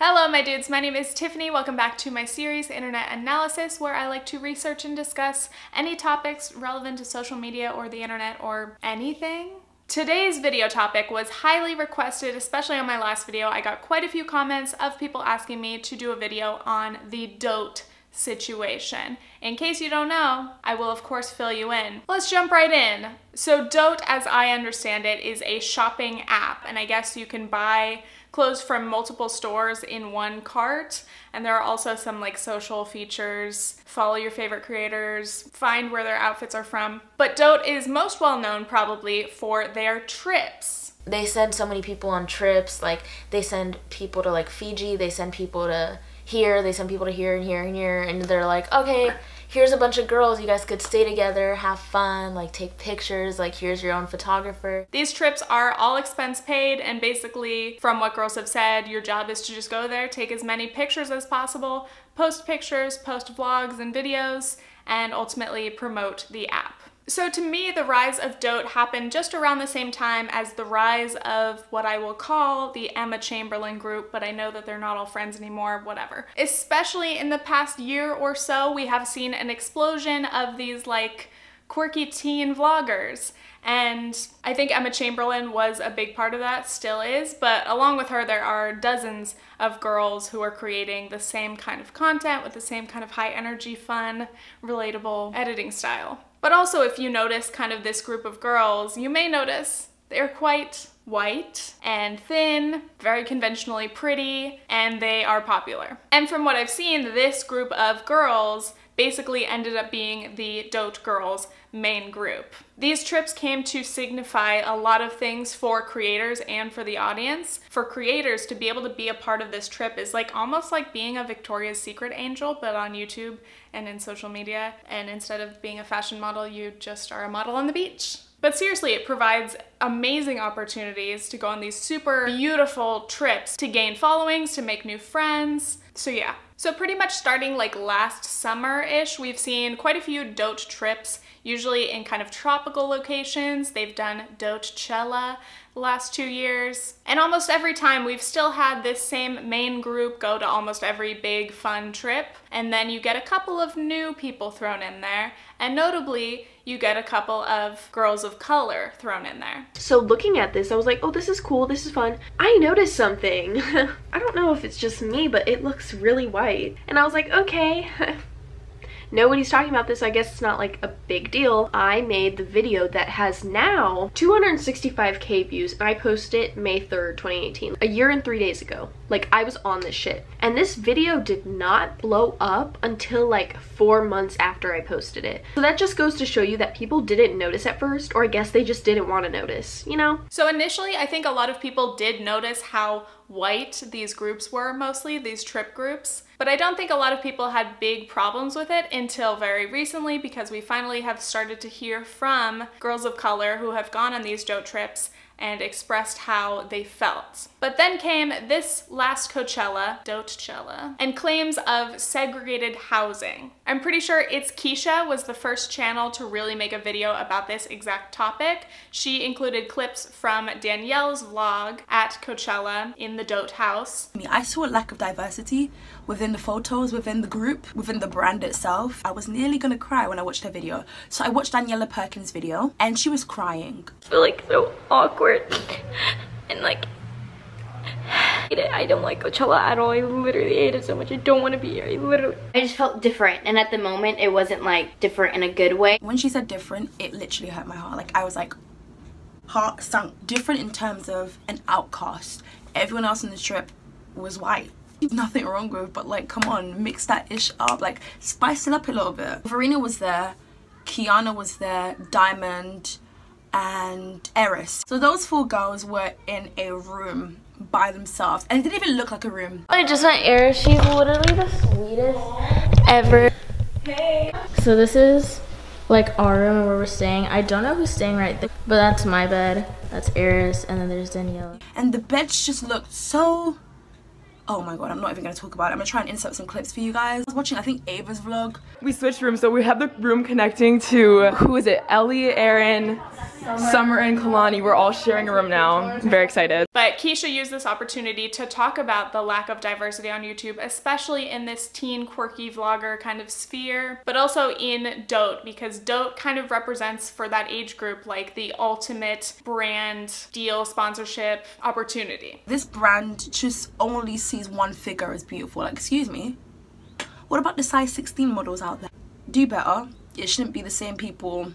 Hello my dudes, my name is Tiffany. Welcome back to my series Internet Analysis, where I like to research and discuss any topics relevant to social media or the internet or anything. Today's video topic was highly requested, especially on my last video. I got quite a few comments of people asking me to do a video on the Dote situation. In case you don't know, I will of course fill you in. Let's jump right in. So Dote, as I understand it, is a shopping app, and I guess you can buy clothes from multiple stores in one cart, and there are also some like social features, follow your favorite creators, find where their outfits are from. But Dote is most well known probably for their trips. They send so many people on trips, like they send people to like Fiji, they send people to here, they send people to here and here and here, and they're like, okay, here's a bunch of girls, you guys could stay together, have fun, like take pictures, like here's your own photographer. These trips are all expense paid, and basically from what girls have said, your job is to just go there, take as many pictures as possible, post pictures, post vlogs and videos, and ultimately promote the app. So to me, the rise of Dote happened just around the same time as the rise of what I will call the Chamberlain group, but I know that they're not all friends anymore, whatever. Especially in the past year or so, we have seen an explosion of these like quirky teen vloggers. And I think Chamberlain was a big part of that, still is, but along with her there are dozens of girls who are creating the same kind of content with the same kind of high energy, fun, relatable editing style. But also, if you notice kind of this group of girls, you may notice they're quite white and thin, very conventionally pretty, and they are popular. And from what I've seen, this group of girls basically ended up being the Dote Girls main group. These trips came to signify a lot of things for creators and for the audience. For creators, to be able to be a part of this trip is like almost like being a Victoria's Secret angel, but on YouTube and in social media, and instead of being a fashion model, you just are a model on the beach. But seriously, it provides amazing opportunities to go on these super beautiful trips, to gain followings, to make new friends. So yeah. So pretty much starting like last summer-ish, we've seen quite a few Dote trips, usually in kind of tropical locations. They've done Dotechella the last 2 years. And almost every time we've still had this same main group go to almost every big fun trip. And then you get a couple of new people thrown in there. And notably, you get a couple of girls of color thrown in there. So looking at this, I was like, oh, this is cool, this is fun. I noticed something. I don't know if it's just me, but it looks really white. And I was like, okay. Nobody's talking about this, so I guess it's not like a big deal. I made the video that has now 265k views, and I posted it May 3rd, 2018, a year and 3 days ago. Like, I was on this shit. And this video did not blow up until like 4 months after I posted it. So that just goes to show you that people didn't notice at first, or I guess they just didn't want to notice, you know? So initially, I think a lot of people did notice how white these groups were, mostly these trip groups. But I don't think a lot of people had big problems with it until very recently, because we finally have started to hear from girls of color who have gone on these Dote trips and expressed how they felt. But then came this last Coachella, Dotechella, and claims of segregated housing. I'm pretty sure Itskeisha was the first channel to really make a video about this exact topic. She included clips from Danielle's vlog at Coachella in the Dote house. I saw a lack of diversity within the photos, within the group, within the brand itself. I was nearly gonna cry when I watched her video. So I watched Daniela Perkins' video and she was crying. I feel like so awkward and like I don't like Coachella at all. I literally hate it so much. I don't want to be here. I just felt different, and at the moment it wasn't like different in a good way. When she said different, it literally hurt my heart. Like, I was like, heart sunk. Different in terms of an outcast. Everyone else on the trip was white. Nothing wrong with, but like, come on, mix that ish up, like spice it up a little bit. Verena was there, Kianna was there, Diamond, and Eris. So those 4 girls were in a room by themselves, and it didn't even look like a room. I just met Eris. She's literally the sweetest ever. Hey! So this is like our room where we're staying. I don't know who's staying right there, but that's my bed. That's Eris, and then there's Danielle. And the beds just looked so... Oh my god, I'm not even going to talk about it. I'm going to try and insert some clips for you guys. I was watching, I think, Ava's vlog. We switched rooms, so we have the room connecting to, who is it? Ellie, Aaron, Summer and Kalani, we're all sharing a room now. I'm very excited. But Keisha used this opportunity to talk about the lack of diversity on YouTube, especially in this teen quirky vlogger kind of sphere, but also in Dote, because Dote kind of represents for that age group like the ultimate brand deal sponsorship opportunity. This brand just only sees one figure as beautiful. Like, excuse me, what about the size 16 models out there? Do better. It shouldn't be the same people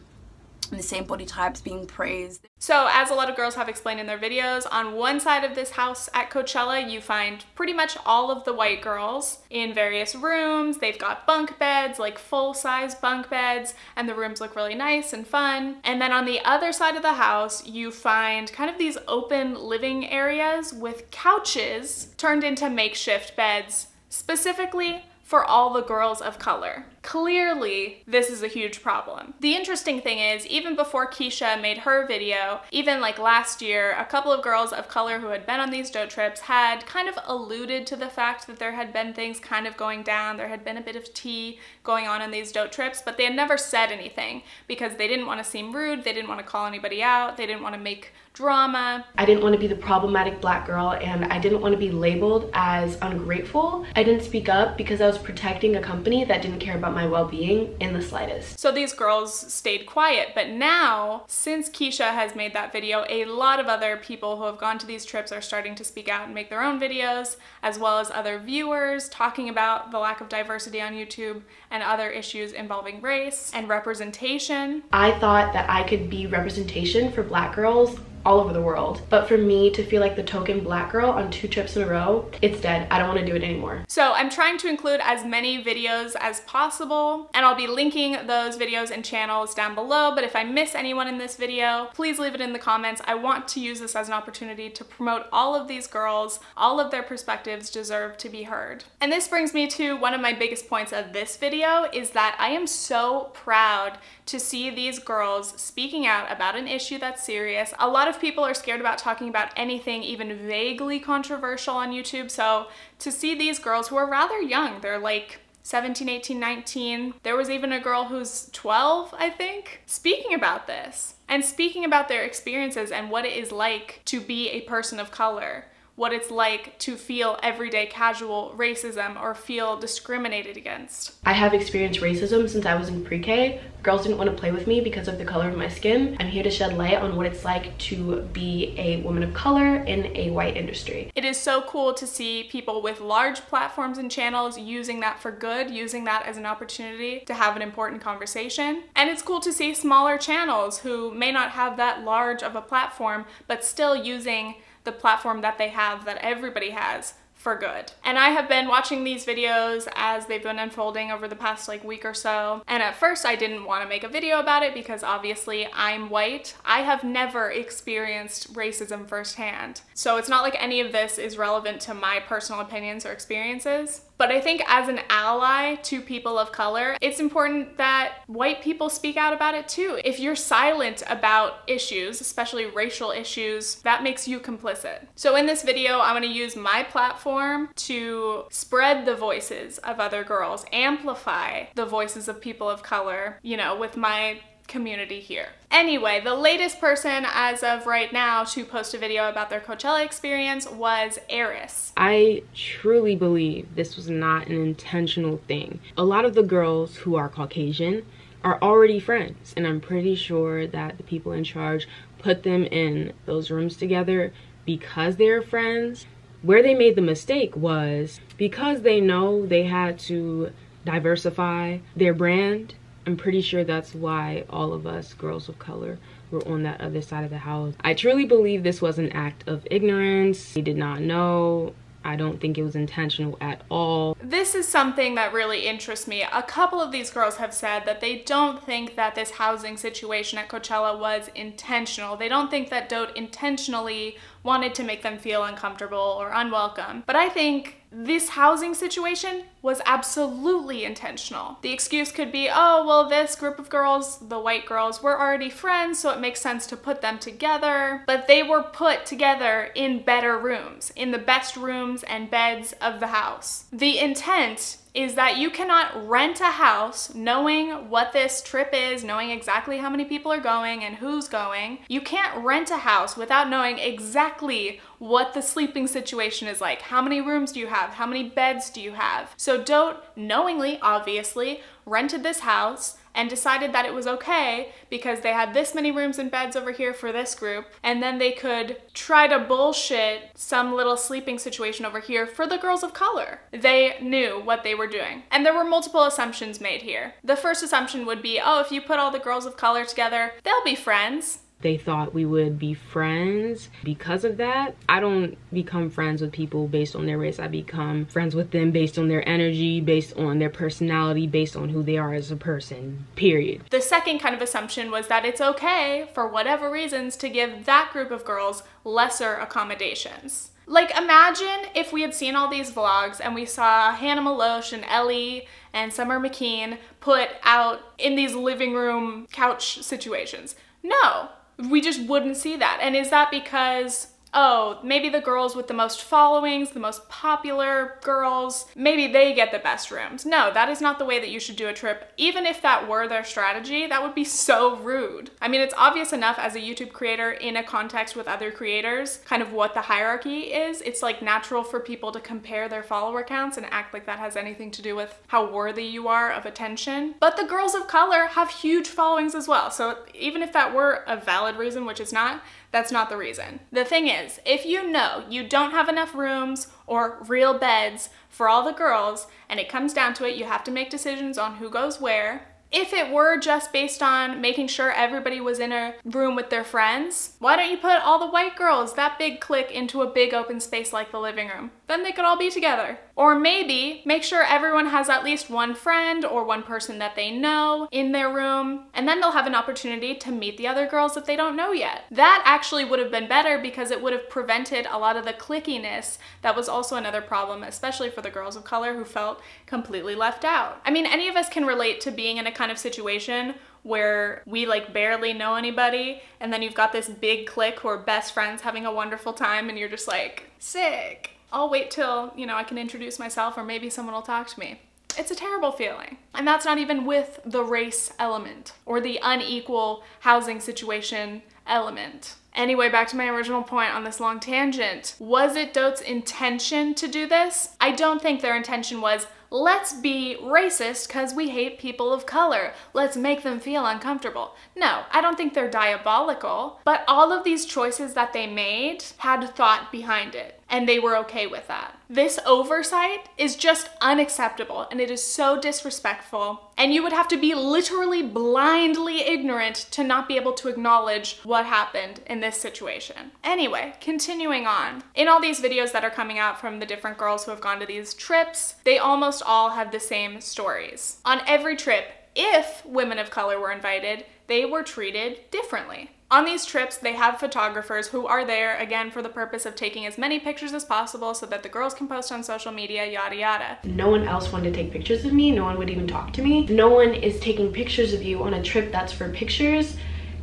and the same body types being praised. So as a lot of girls have explained in their videos, on one side of this house at Coachella, you find pretty much all of the white girls in various rooms. They've got bunk beds, like full-size bunk beds, and the rooms look really nice and fun. And then on the other side of the house, you find kind of these open living areas with couches turned into makeshift beds, specifically for all the girls of color. Clearly, this is a huge problem. The interesting thing is, even before Keisha made her video, even like last year, a couple of girls of color who had been on these Dote trips had kind of alluded to the fact that there had been things kind of going down, there had been a bit of tea going on in these Dote trips, but they had never said anything because they didn't want to seem rude, they didn't want to call anybody out, they didn't want to make drama. I didn't want to be the problematic black girl, and I didn't want to be labeled as ungrateful. I didn't speak up because I was protecting a company that didn't care about my well-being in the slightest. So these girls stayed quiet, but now, since Keisha has made that video, a lot of other people who have gone to these trips are starting to speak out and make their own videos, as well as other viewers talking about the lack of diversity on YouTube and other issues involving race and representation. I thought that I could be representation for black girls all over the world, but for me to feel like the token black girl on 2 trips in a row, it's dead. I don't want to do it anymore. So I'm trying to include as many videos as possible, and I'll be linking those videos and channels down below, but if I miss anyone in this video, please leave it in the comments. I want to use this as an opportunity to promote all of these girls. All of their perspectives deserve to be heard. And this brings me to one of my biggest points of this video, is that I am so proud to see these girls speaking out about an issue that's serious. A lot of people are scared about talking about anything even vaguely controversial on YouTube, so to see these girls who are rather young, they're like 17, 18, 19, there was even a girl who's 12, I think, speaking about this and speaking about their experiences and what it is like to be a person of color, what it's like to feel everyday casual racism or feel discriminated against. I have experienced racism since I was in pre-K. Girls didn't want to play with me because of the color of my skin. I'm here to shed light on what it's like to be a woman of color in a white industry. It is so cool to see people with large platforms and channels using that for good, using that as an opportunity to have an important conversation. And it's cool to see smaller channels who may not have that large of a platform, but still using the platform that they have, that everybody has, for good. And I have been watching these videos as they've been unfolding over the past like week or so. And at first I didn't want to make a video about it because obviously I'm white. I have never experienced racism firsthand. So it's not like any of this is relevant to my personal opinions or experiences. But I think as an ally to people of color, it's important that white people speak out about it too. If you're silent about issues, especially racial issues, that makes you complicit. So in this video, I'm gonna use my platform to spread the voices of other girls, amplify the voices of people of color, you know, with my community here. Anyway, the latest person as of right now to post a video about their Coachella experience was Eris. I truly believe this was not an intentional thing. A lot of the girls who are Caucasian are already friends, and I'm pretty sure that the people in charge put them in those rooms together because they're friends. Where they made the mistake was because they know they had to diversify their brand. I'm pretty sure that's why all of us girls of color were on that other side of the house. I truly believe this was an act of ignorance. They did not know. I don't think it was intentional at all. This is something that really interests me. A couple of these girls have said that they don't think that this housing situation at Coachella was intentional. They don't think that Dote intentionally wanted to make them feel uncomfortable or unwelcome. But I think this housing situation was absolutely intentional. The excuse could be, oh, well, this group of girls, the white girls, were already friends, so it makes sense to put them together. But they were put together in better rooms, in the best rooms and beds of the house. The intent is that you cannot rent a house knowing what this trip is, knowing exactly how many people are going and who's going. You can't rent a house without knowing exactly what the sleeping situation is like. How many rooms do you have? How many beds do you have? So Dote knowingly, obviously, rented this house and decided that it was okay because they had this many rooms and beds over here for this group, and then they could try to bullshit some little sleeping situation over here for the girls of color. They knew what they were doing. And there were multiple assumptions made here. The first assumption would be, oh, if you put all the girls of color together, they'll be friends. They thought we would be friends because of that. I don't become friends with people based on their race. I become friends with them based on their energy, based on their personality, based on who they are as a person, period. The second kind of assumption was that it's okay, for whatever reasons, to give that group of girls lesser accommodations. Like, imagine if we had seen all these vlogs and we saw Hannah Meloche and Ellie and Summer McKeen put out in these living room couch situations. No. We just wouldn't see that. And is that because, oh, maybe the girls with the most followings, the most popular girls, maybe they get the best rooms? No, that is not the way that you should do a trip. Even if that were their strategy, that would be so rude. I mean, it's obvious enough as a YouTube creator in a context with other creators, kind of what the hierarchy is. It's like natural for people to compare their follower counts and act like that has anything to do with how worthy you are of attention. But the girls of color have huge followings as well. So even if that were a valid reason, which it's not, that's not the reason. The thing is, if you know you don't have enough rooms or real beds for all the girls, and it comes down to it, you have to make decisions on who goes where. If it were just based on making sure everybody was in a room with their friends, why don't you put all the white girls, that big clique, into a big open space like the living room? Then they could all be together. Or maybe make sure everyone has at least one friend or one person that they know in their room, and then they'll have an opportunity to meet the other girls that they don't know yet. That actually would have been better because it would have prevented a lot of the clickiness that was also another problem, especially for the girls of color who felt completely left out. I mean, any of us can relate to being in a kind of situation where we like barely know anybody, and then you've got this big clique who are best friends having a wonderful time, and you're just like, sick. I'll wait till, you know, I can introduce myself or maybe someone will talk to me. It's a terrible feeling. And that's not even with the race element or the unequal housing situation element. Anyway, back to my original point on this long tangent. Was it Dote's intention to do this? I don't think their intention was, let's be racist because we hate people of color. Let's make them feel uncomfortable. No, I don't think they're diabolical, but all of these choices that they made had thought behind it, and they were okay with that. This oversight is just unacceptable, and it is so disrespectful, and you would have to be literally blindly ignorant to not be able to acknowledge what happened in this situation. Anyway, continuing on. In all these videos that are coming out from the different girls who have gone to these trips, they almost all have the same stories. On every trip, if women of color were invited, they were treated differently. On these trips, they have photographers who are there, again, for the purpose of taking as many pictures as possible so that the girls can post on social media, yada yada. No one else wanted to take pictures of me. No one would even talk to me. No one is taking pictures of you on a trip that's for pictures.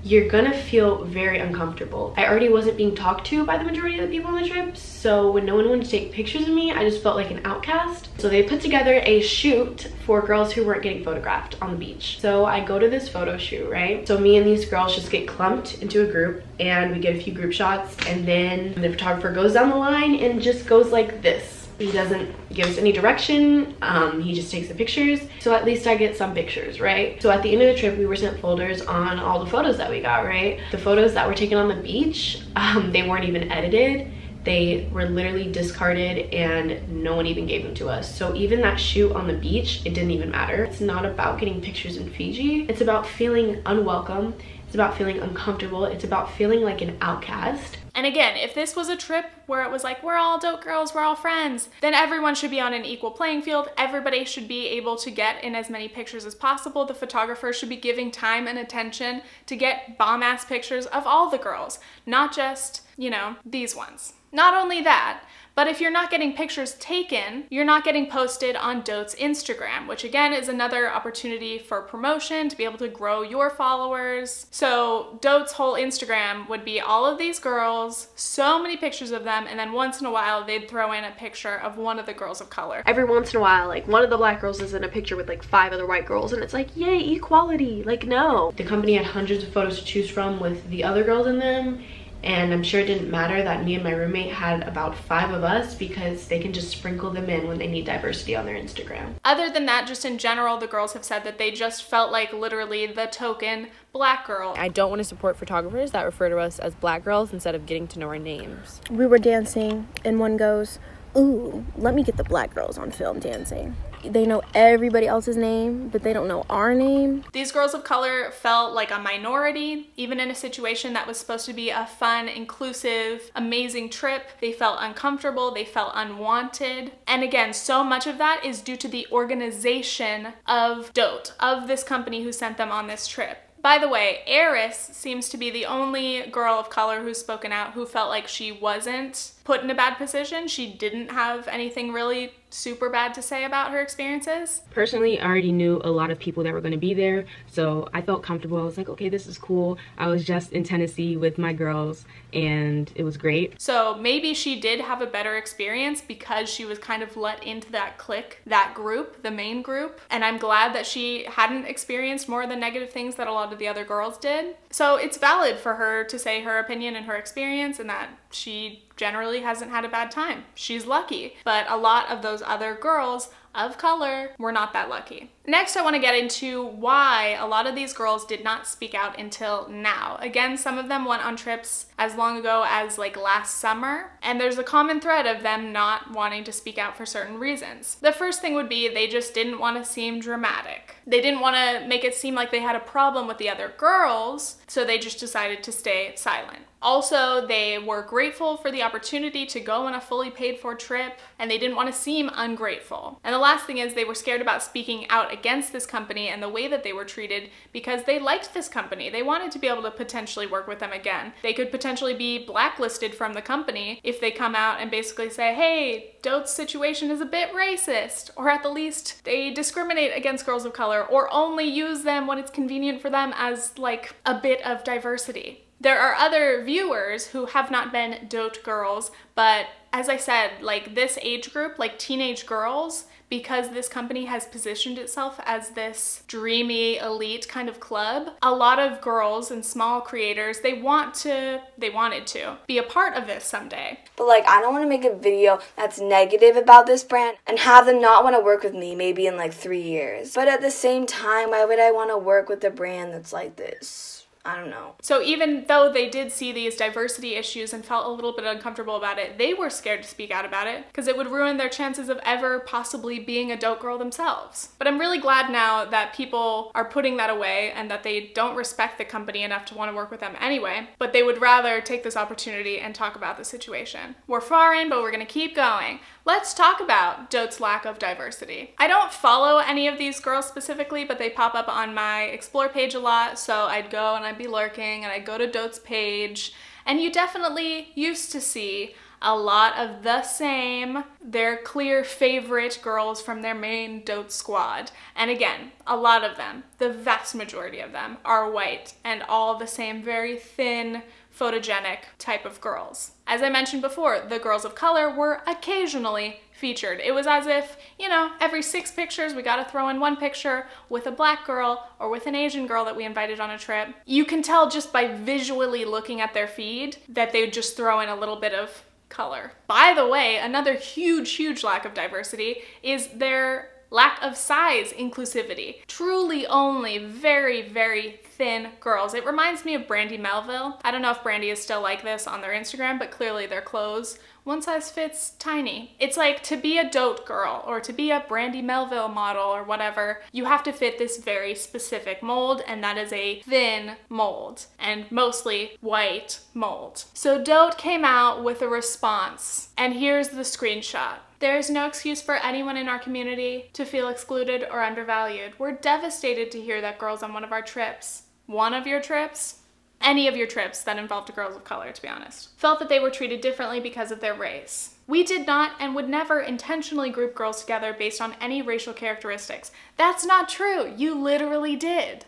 You're gonna feel very uncomfortable. I already wasn't being talked to by the majority of the people on the trip, so when no one wanted to take pictures of me, I just felt like an outcast. So they put together a shoot for girls who weren't getting photographed on the beach. So I go to this photo shoot, right? So me and these girls just get clumped into a group, and we get a few group shots, and then the photographer goes down the line and just goes like this. He doesn't give us any direction, he just takes the pictures. So at least I get some pictures, right? So at the end of the trip, we were sent folders on all the photos that we got, right? The photos that were taken on the beach, they weren't even edited. They were literally discarded and no one even gave them to us. So even that shoot on the beach, it didn't even matter. It's not about getting pictures in Fiji. It's about feeling unwelcome. It's about feeling uncomfortable. It's about feeling like an outcast. And again, if this was a trip where it was like, we're all Dote Girls, we're all friends, then everyone should be on an equal playing field. Everybody should be able to get in as many pictures as possible. The photographer should be giving time and attention to get bomb-ass pictures of all the girls, not just, you know, these ones. Not only that, But if you're not getting pictures taken, you're not getting posted on Dote's Instagram, which again is another opportunity for promotion to be able to grow your followers. So Dote's whole Instagram would be all of these girls, so many pictures of them, and then once in a while they'd throw in a picture of one of the girls of color. Every once in a while, like, one of the black girls is in a picture with like 5 other white girls, and it's like, yay, equality. Like, no. The company had hundreds of photos to choose from with the other girls in them, and I'm sure it didn't matter that me and my roommate had about 5 of us, because they can just sprinkle them in when they need diversity on their Instagram. Other than that, just in general, the girls have said that they just felt like literally the token black girl. I don't want to support photographers that refer to us as black girls instead of getting to know our names. We were dancing and one goes, ooh, let me get the black girls on film dancing. They know everybody else's name, but they don't know our name. These girls of color felt like a minority, even in a situation that was supposed to be a fun, inclusive, amazing trip. They felt uncomfortable, they felt unwanted. And again, so much of that is due to the organization of Dote, of this company who sent them on this trip. By the way, Eris seems to be the only girl of color who's spoken out who felt like she wasn't put in a bad position. She didn't have anything really super bad to say about her experiences. Personally, I already knew a lot of people that were going to be there, so I felt comfortable. I was like, okay, this is cool. I was just in Tennessee with my girls, and it was great. So maybe she did have a better experience because she was kind of let into that clique, that group, the main group. And I'm glad that she hadn't experienced more of the negative things that a lot of the other girls did. So it's valid for her to say her opinion and her experience, and that she generally hasn't had a bad time. She's lucky. But a lot of those other girls of color were not that lucky. Next, I want to get into why a lot of these girls did not speak out until now. Again, some of them went on trips as long ago as like last summer, and there's a common thread of them not wanting to speak out for certain reasons. The first thing would be they just didn't want to seem dramatic. They didn't want to make it seem like they had a problem with the other girls, so they just decided to stay silent. Also, they were grateful for the opportunity to go on a fully paid for trip, and they didn't want to seem ungrateful. And the last thing is they were scared about speaking out against this company and the way that they were treated because they liked this company. They wanted to be able to potentially work with them again. They could potentially be blacklisted from the company if they come out and basically say, hey, Dote's situation is a bit racist, or at the least they discriminate against girls of color or only use them when it's convenient for them as like a bit of diversity. There are other viewers who have not been Dote girls, but as I said, like this age group, like teenage girls, because this company has positioned itself as this dreamy elite kind of club, a lot of girls and small creators, they wanted to be a part of this someday. But like, I don't want to make a video that's negative about this brand and have them not want to work with me maybe in like 3 years. But at the same time, why would I want to work with a brand that's like this? I don't know. So even though they did see these diversity issues and felt a little bit uncomfortable about it, they were scared to speak out about it because it would ruin their chances of ever possibly being a Dote girl themselves. But I'm really glad now that people are putting that away and that they don't respect the company enough to want to work with them anyway, but they would rather take this opportunity and talk about the situation. We're far in, but we're gonna keep going. Let's talk about Dote's lack of diversity. I don't follow any of these girls specifically, but they pop up on my Explore page a lot, so I'd go and I'd be lurking and I'd go to Dote's page, and you definitely used to see a lot of the same, their clear favorite girls from their main Dote squad. And again, a lot of them, the vast majority of them, are white and all the same very thin, photogenic type of girls. As I mentioned before, the girls of color were occasionally featured. It was as if, you know, every 6 pictures we gotta throw in 1 picture with a black girl or with an Asian girl that we invited on a trip. You can tell just by visually looking at their feed that they would just throw in a little bit of color. By the way, another huge lack of diversity is their lack of size inclusivity. Truly only very thin girls. It reminds me of Brandy Melville. I don't know if Brandy is still like this on their Instagram, but clearly their clothes, one size fits tiny. It's like to be a Dote girl or to be a Brandy Melville model or whatever, you have to fit this very specific mold, and that is a thin mold and mostly white mold. So Dote came out with a response, and here's the screenshot. There is no excuse for anyone in our community to feel excluded or undervalued. We're devastated to hear that girls on one of our trips, one of your trips, any of your trips that involved girls of color, to be honest, felt that they were treated differently because of their race. We did not and would never intentionally group girls together based on any racial characteristics. That's not true. You literally did.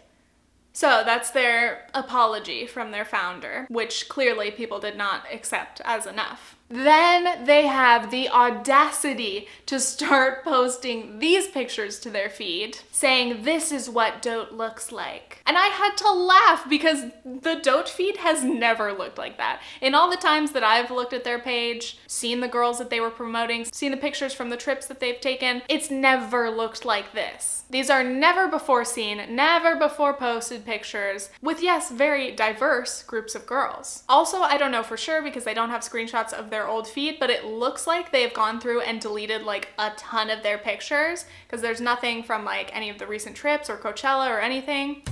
So that's their apology from their founder, which clearly people did not accept as enough. Then they have the audacity to start posting these pictures to their feed, saying this is what Dote looks like. And I had to laugh because the Dote feed has never looked like that. In all the times that I've looked at their page, seen the girls that they were promoting, seen the pictures from the trips that they've taken, it's never looked like this. These are never before seen, never before posted pictures with, yes, very diverse groups of girls. Also, I don't know for sure because they don't have screenshots of their old feed, but it looks like they've gone through and deleted like a ton of their pictures because there's nothing from like any of the recent trips or Coachella or anything.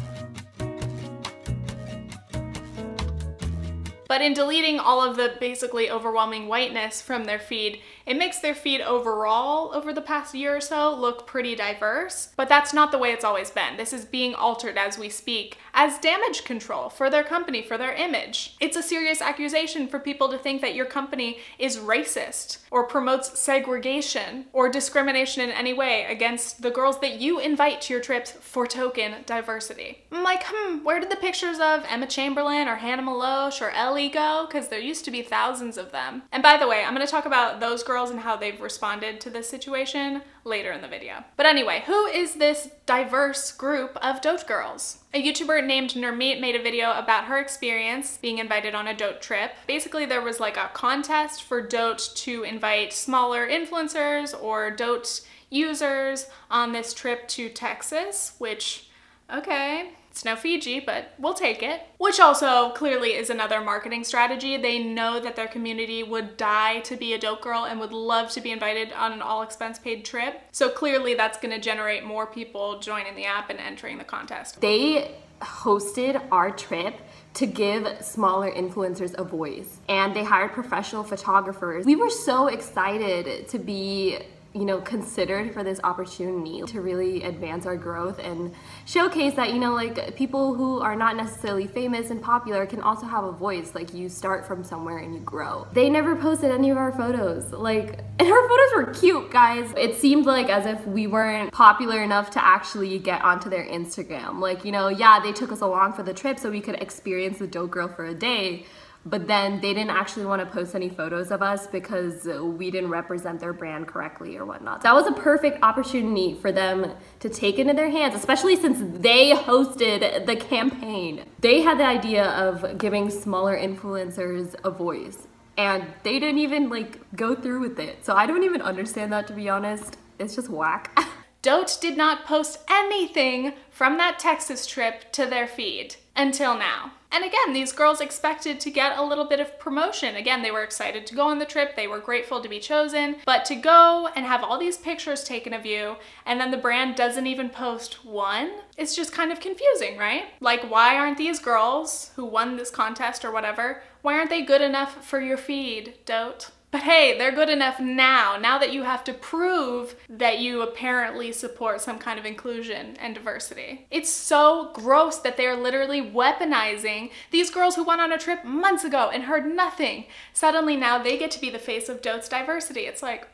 But in deleting all of the basically overwhelming whiteness from their feed, it makes their feed overall over the past year or so look pretty diverse, but that's not the way it's always been. This is being altered as we speak as damage control for their company, for their image. It's a serious accusation for people to think that your company is racist or promotes segregation or discrimination in any way against the girls that you invite to your trips for token diversity. I'm like, where did the pictures of Emma Chamberlain or Hannah Meloche or Ellie go? Because there used to be thousands of them. And by the way, I'm going to talk about those girls and how they've responded to this situation later in the video. But anyway, who is this diverse group of Dote Girls? A YouTuber named Nurmeet made a video about her experience being invited on a Dote trip. Basically, there was like a contest for Dote to invite smaller influencers or Dote users on this trip to Texas, which, okay, it's no Fiji, but we'll take it. Which also clearly is another marketing strategy. They know that their community would die to be a Dote girl and would love to be invited on an all expense paid trip. So clearly that's gonna generate more people joining the app and entering the contest. They hosted our trip to give smaller influencers a voice, and they hired professional photographers. We were so excited to be, you know, considered for this opportunity to really advance our growth and showcase that, you know, like people who are not necessarily famous and popular can also have a voice. Like, you start from somewhere and you grow. They never posted any of our photos, like, and our photos were cute, guys. It seemed like as if we weren't popular enough to actually get onto their Instagram. Like, you know, yeah, they took us along for the trip so we could experience the Dote girl for a day, but then they didn't actually want to post any photos of us because we didn't represent their brand correctly or whatnot. That was a perfect opportunity for them to take into their hands, especially since they hosted the campaign. They had the idea of giving smaller influencers a voice, and they didn't even like go through with it. So I don't even understand that, to be honest. It's just whack. Dote did not post anything from that Texas trip to their feed until now. And again, these girls expected to get a little bit of promotion. Again, they were excited to go on the trip, they were grateful to be chosen, but to go and have all these pictures taken of you, and then the brand doesn't even post one, it's just kind of confusing, right? Like, why aren't these girls who won this contest or whatever, why aren't they good enough for your feed, Dote? But hey, they're good enough now that you have to prove that you apparently support some kind of inclusion and diversity. It's so gross that they're literally weaponizing these girls who went on a trip months ago and heard nothing. Suddenly now they get to be the face of Dote's diversity. It's like,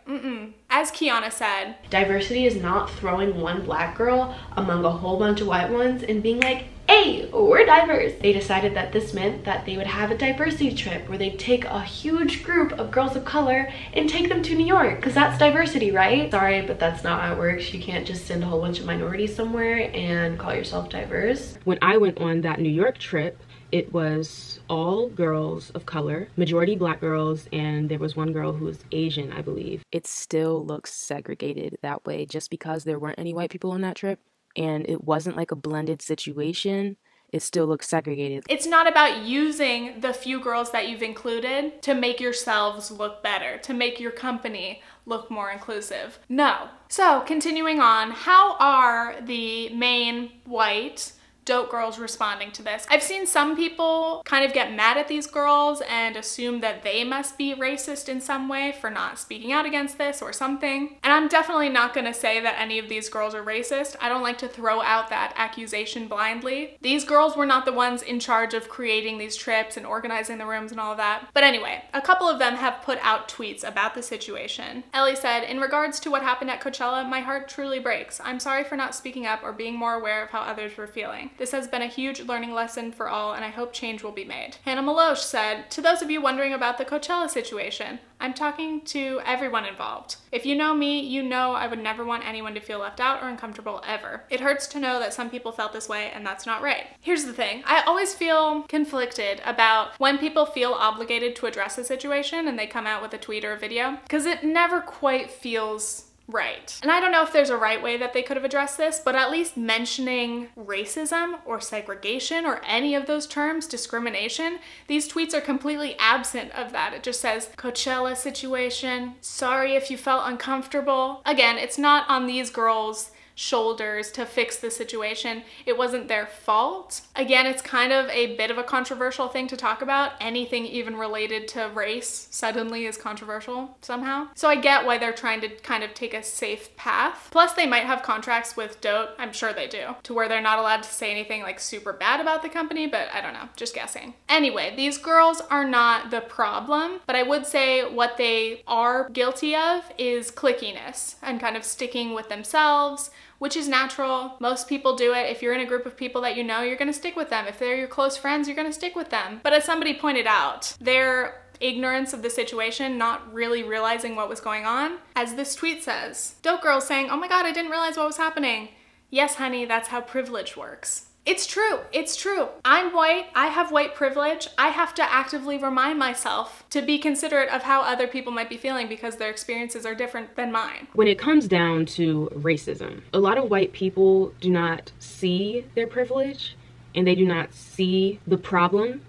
As Kianna said, diversity is not throwing one black girl among a whole bunch of white ones and being like, hey, we're diverse. They decided that this meant that they would have a diversity trip where they'd take a huge group of girls of color and take them to New York, because that's diversity, right? Sorry, but that's not how it works. You can't just send a whole bunch of minorities somewhere and call yourself diverse. When I went on that New York trip, it was all girls of color, majority black girls, and there was one girl who was Asian, I believe. It still looks segregated that way just because there weren't any white people on that trip. And it wasn't like a blended situation, it still looks segregated. It's not about using the few girls that you've included to make yourselves look better, to make your company look more inclusive. No. So continuing on, how are the main white Dote Girls responding to this. I've seen some people kind of get mad at these girls and assume that they must be racist in some way for not speaking out against this or something. And I'm definitely not gonna say that any of these girls are racist. I don't like to throw out that accusation blindly. These girls were not the ones in charge of creating these trips and organizing the rooms and all of that. But anyway, a couple of them have put out tweets about the situation. Ellie said, "In regards to what happened at Coachella, my heart truly breaks. I'm sorry for not speaking up or being more aware of how others were feeling. This has been a huge learning lesson for all, and I hope change will be made." Hannah Meloche said, "To those of you wondering about the Coachella situation, I'm talking to everyone involved. If you know me, you know I would never want anyone to feel left out or uncomfortable ever. It hurts to know that some people felt this way, and that's not right." Here's the thing. I always feel conflicted about when people feel obligated to address a situation and they come out with a tweet or a video, because it never quite feels right. And I don't know if there's a right way that they could have addressed this, but at least mentioning racism or segregation or any of those terms, discrimination, these tweets are completely absent of that. It just says, "Coachella situation, sorry if you felt uncomfortable." Again, it's not on these girls' shoulders to fix the situation. It wasn't their fault. Again, it's kind of a bit of a controversial thing to talk about. Anything even related to race suddenly is controversial somehow. So I get why they're trying to kind of take a safe path. Plus they might have contracts with Dote, I'm sure they do, to where they're not allowed to say anything like super bad about the company, but I don't know, just guessing. Anyway, these girls are not the problem, but I would say what they are guilty of is cliquiness and kind of sticking with themselves, which is natural. Most people do it. If you're in a group of people that you know, you're gonna stick with them. If they're your close friends, you're gonna stick with them. But as somebody pointed out, their ignorance of the situation, not really realizing what was going on, as this tweet says, Dote Girls saying, "Oh my God, I didn't realize what was happening." Yes, honey, that's how privilege works. It's true, it's true. I'm white, I have white privilege. I have to actively remind myself to be considerate of how other people might be feeling because their experiences are different than mine. When it comes down to racism, a lot of white people do not see their privilege and they do not see the problem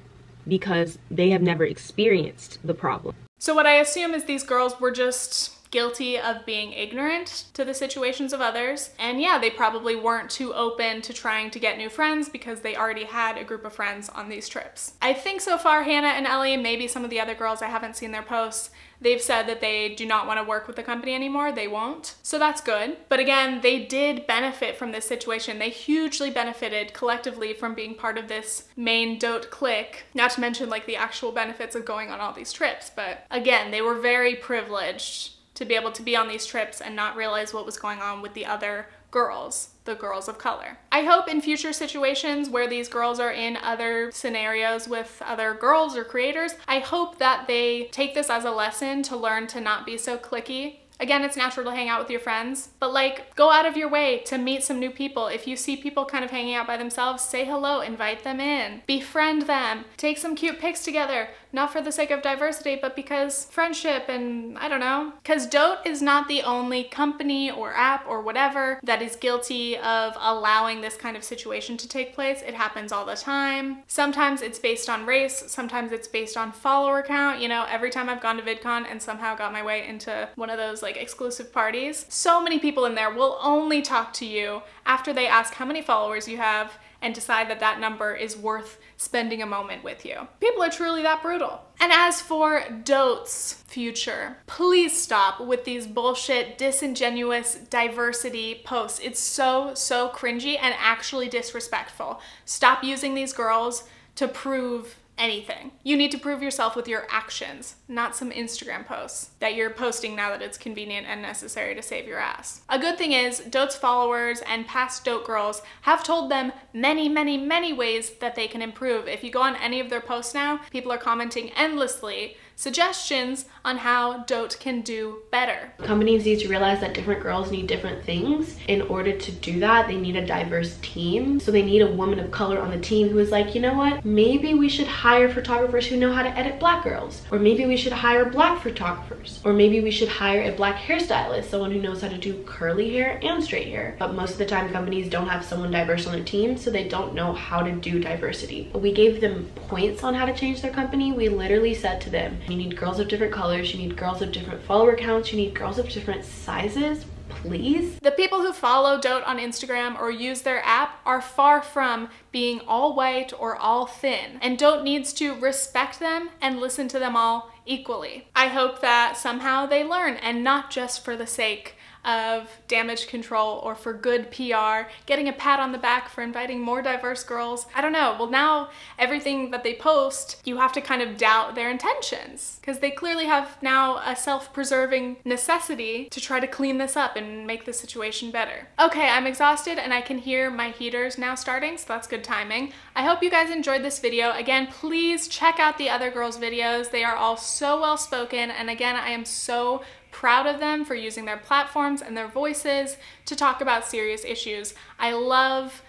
because they have never experienced the problem. So what I assume is these girls were just guilty of being ignorant to the situations of others. And yeah, they probably weren't too open to trying to get new friends because they already had a group of friends on these trips. I think so far Hannah and Ellie, maybe some of the other girls, I haven't seen their posts, they've said that they do not want to work with the company anymore. They won't. So that's good. But again, they did benefit from this situation. They hugely benefited collectively from being part of this main Dote clique, not to mention like the actual benefits of going on all these trips. But again, they were very privileged to be able to be on these trips and not realize what was going on with the other girls, the girls of color. I hope in future situations where these girls are in other scenarios with other girls or creators, I hope that they take this as a lesson to learn to not be so cliquey. Again, it's natural to hang out with your friends, but like go out of your way to meet some new people. If you see people kind of hanging out by themselves, say hello, invite them in, befriend them, take some cute pics together, not for the sake of diversity, but because friendship and I don't know. Because Dote is not the only company or app or whatever that is guilty of allowing this kind of situation to take place. It happens all the time. Sometimes it's based on race, sometimes it's based on follower count. You know, every time I've gone to VidCon and somehow got my way into one of those like exclusive parties, so many people in there will only talk to you after they ask how many followers you have and decide that that number is worth spending a moment with you. People are truly that brutal. And as for Dote's future, please stop with these bullshit, disingenuous diversity posts. It's so cringy and actually disrespectful. Stop using these girls to prove anything. You need to prove yourself with your actions, not some Instagram posts that you're posting now that it's convenient and necessary to save your ass. A good thing is Dote's followers and past Dote girls have told them many ways that they can improve. If you go on any of their posts now, people are commenting endlessly suggestions on how Dote can do better. Companies need to realize that different girls need different things. In order to do that, they need a diverse team. So they need a woman of color on the team who is like, you know what? Maybe we should hire photographers who know how to edit black girls. Or maybe we should hire black photographers. Or maybe we should hire a black hairstylist, someone who knows how to do curly hair and straight hair. But most of the time, companies don't have someone diverse on their team, so they don't know how to do diversity. We gave them points on how to change their company. We literally said to them, you need girls of different colors, you need girls of different follower counts, you need girls of different sizes. please. The people who follow Dote on Instagram or use their app are far from being all white or all thin, and Dote needs to respect them and listen to them all equally. I hope that somehow they learn, and not just for the sake of damage control or for good PR, getting a pat on the back for inviting more diverse girls. I don't know. Well, now everything that they post, you have to kind of doubt their intentions, because they clearly have now a self-preserving necessity to try to clean this up and make the situation better. Okay, I'm exhausted and I can hear my heaters now starting, so that's good timing. I hope you guys enjoyed this video. Again, please check out the other girls' videos. They are all so well spoken, and again, I am so proud of them for using their platforms and their voices to talk about serious issues. I love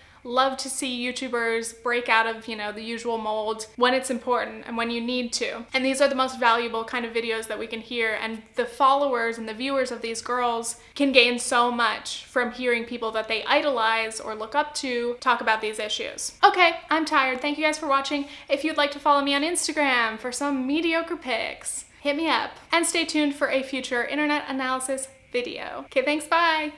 to see YouTubers break out of, you know, the usual mold when it's important and when you need to. And these are the most valuable kind of videos that we can hear, and the followers and the viewers of these girls can gain so much from hearing people that they idolize or look up to talk about these issues. Okay, I'm tired. Thank you guys for watching. If you'd like to follow me on Instagram for some mediocre pics, hit me up, and stay tuned for a future internet analysis video. Okay, thanks, bye!